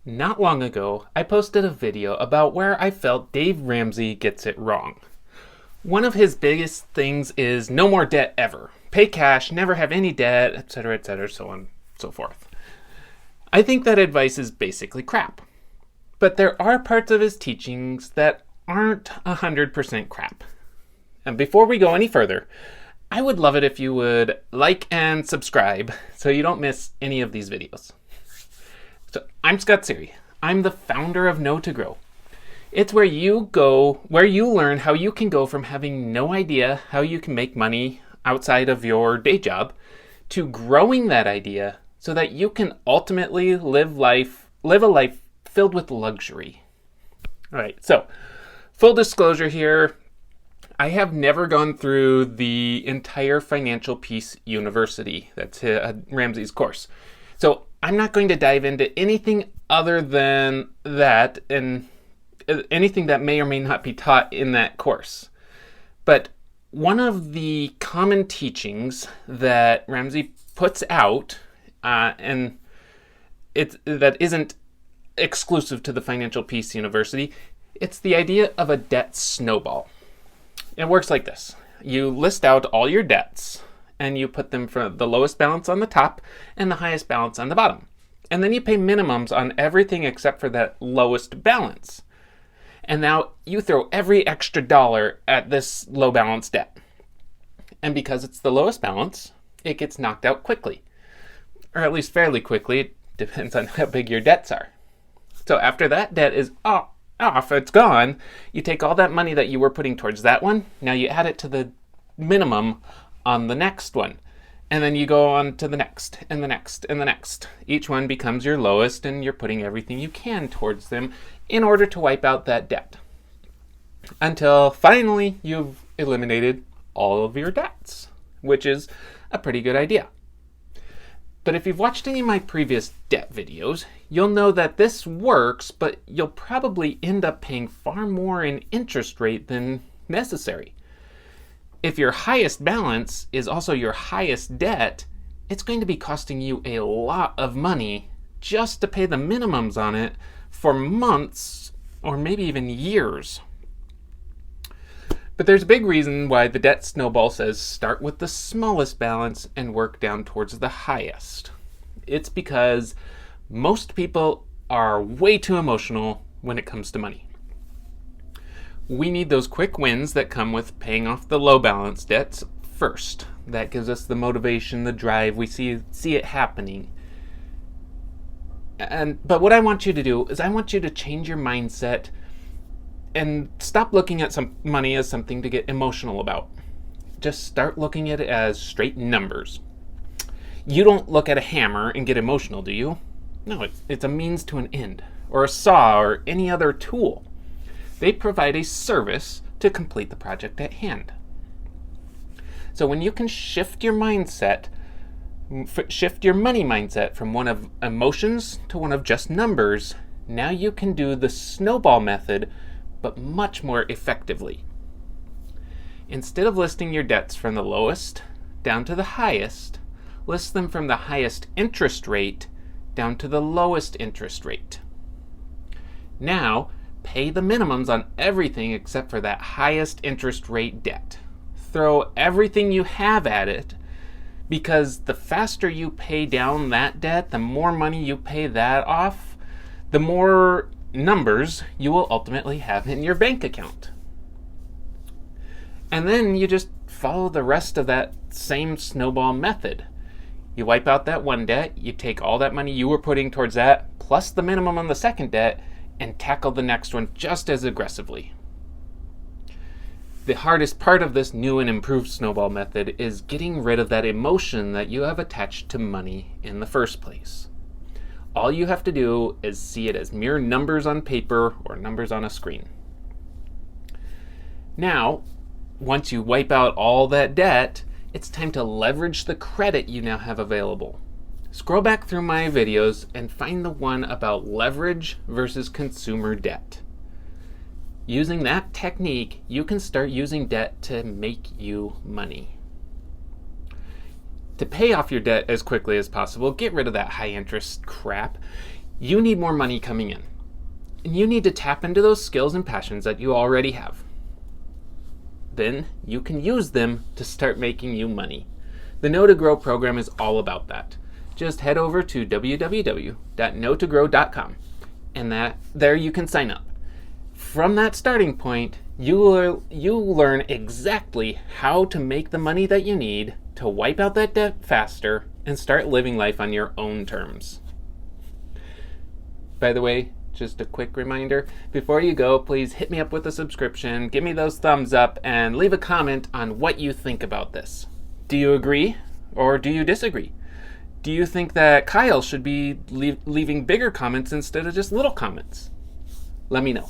Not long ago, I posted a video about where I felt Dave Ramsey gets it wrong. One of his biggest things is no more debt ever. Pay cash, never have any debt, etc., so on and so forth. I think that advice is basically crap. But there are parts of his teachings that aren't 100% crap. And before we go any further, I would love it if you would like and subscribe so you don't miss any of these videos. So I'm Scott Sery. I'm the founder of Know to Grow. It's where you learn how you can go from having no idea how you can make money outside of your day job to growing that idea so that you can ultimately live a life filled with luxury. All right, so full disclosure here, I have never gone through the entire Financial Peace University. That's Ramsey's course. So I'm not going to dive into anything other than that and anything that may or may not be taught in that course. But one of the common teachings that Ramsey puts out, and that isn't exclusive to the Financial Peace University, it's the idea of a debt snowball. It works like this. You list out all your debts and you put them from the lowest balance on the top and the highest balance on the bottom. And then you pay minimums on everything except for that lowest balance. And now you throw every extra dollar at this low balance debt. And because it's the lowest balance, it gets knocked out quickly. Or at least fairly quickly. It depends on how big your debts are. So after that debt is off, it's gone, you take all that money that you were putting towards that one, now you add it to the minimum on the next one. And then you go on to the next, and the next, and the next. Each one becomes your lowest, and you're putting everything you can towards them in order to wipe out that debt. Until finally you've eliminated all of your debts, which is a pretty good idea. But if you've watched any of my previous debt videos, you'll know that this works, but you'll probably end up paying far more in interest rate than necessary. If your highest balance is also your highest debt, it's going to be costing you a lot of money just to pay the minimums on it for months or maybe even years. But there's a big reason why the debt snowball says start with the smallest balance and work down towards the highest. It's because most people are way too emotional when it comes to money. We need those quick wins that come with paying off the low balance debts first. That gives us the motivation, the drive. We see it happening. But what I want you to do is I want you to change your mindset and stop looking at some money as something to get emotional about. Just start looking at it as straight numbers. You don't look at a hammer and get emotional, do you? No, it's a means to an end, or a saw, or any other tool. They provide a service to complete the project at hand. So when you can shift your money mindset from one of emotions to one of just numbers, now you can do the snowball method, but much more effectively. Instead of listing your debts from the lowest down to the highest, list them from the highest interest rate down to the lowest interest rate. Now, pay the minimums on everything except for that highest interest rate debt. Throw everything you have at it, because the faster you pay down that debt, the more money you pay that off, the more numbers you will ultimately have in your bank account. And then you just follow the rest of that same snowball method. You wipe out that one debt, you take all that money you were putting towards that, plus the minimum on the second debt, and tackle the next one just as aggressively. The hardest part of this new and improved snowball method is getting rid of that emotion that you have attached to money in the first place. All you have to do is see it as mere numbers on paper or numbers on a screen. Now, once you wipe out all that debt, it's time to leverage the credit you now have available. Scroll back through my videos and find the one about leverage versus consumer debt. Using that technique, you can start using debt to make you money. To pay off your debt as quickly as possible, get rid of that high interest crap, You need more money coming in. And you need to tap into those skills and passions that you already have. Then you can use them to start making you money. The Know to Grow program is all about that. Just head over to www.knowtogrow.com and there you can sign up. From that starting point, you'll learn exactly how to make the money that you need to wipe out that debt faster and start living life on your own terms. By the way, just a quick reminder, before you go, please hit me up with a subscription, give me those thumbs up, and leave a comment on what you think about this. Do you agree or do you disagree? Do you think that Kyle should be leaving bigger comments instead of just little comments? Let me know.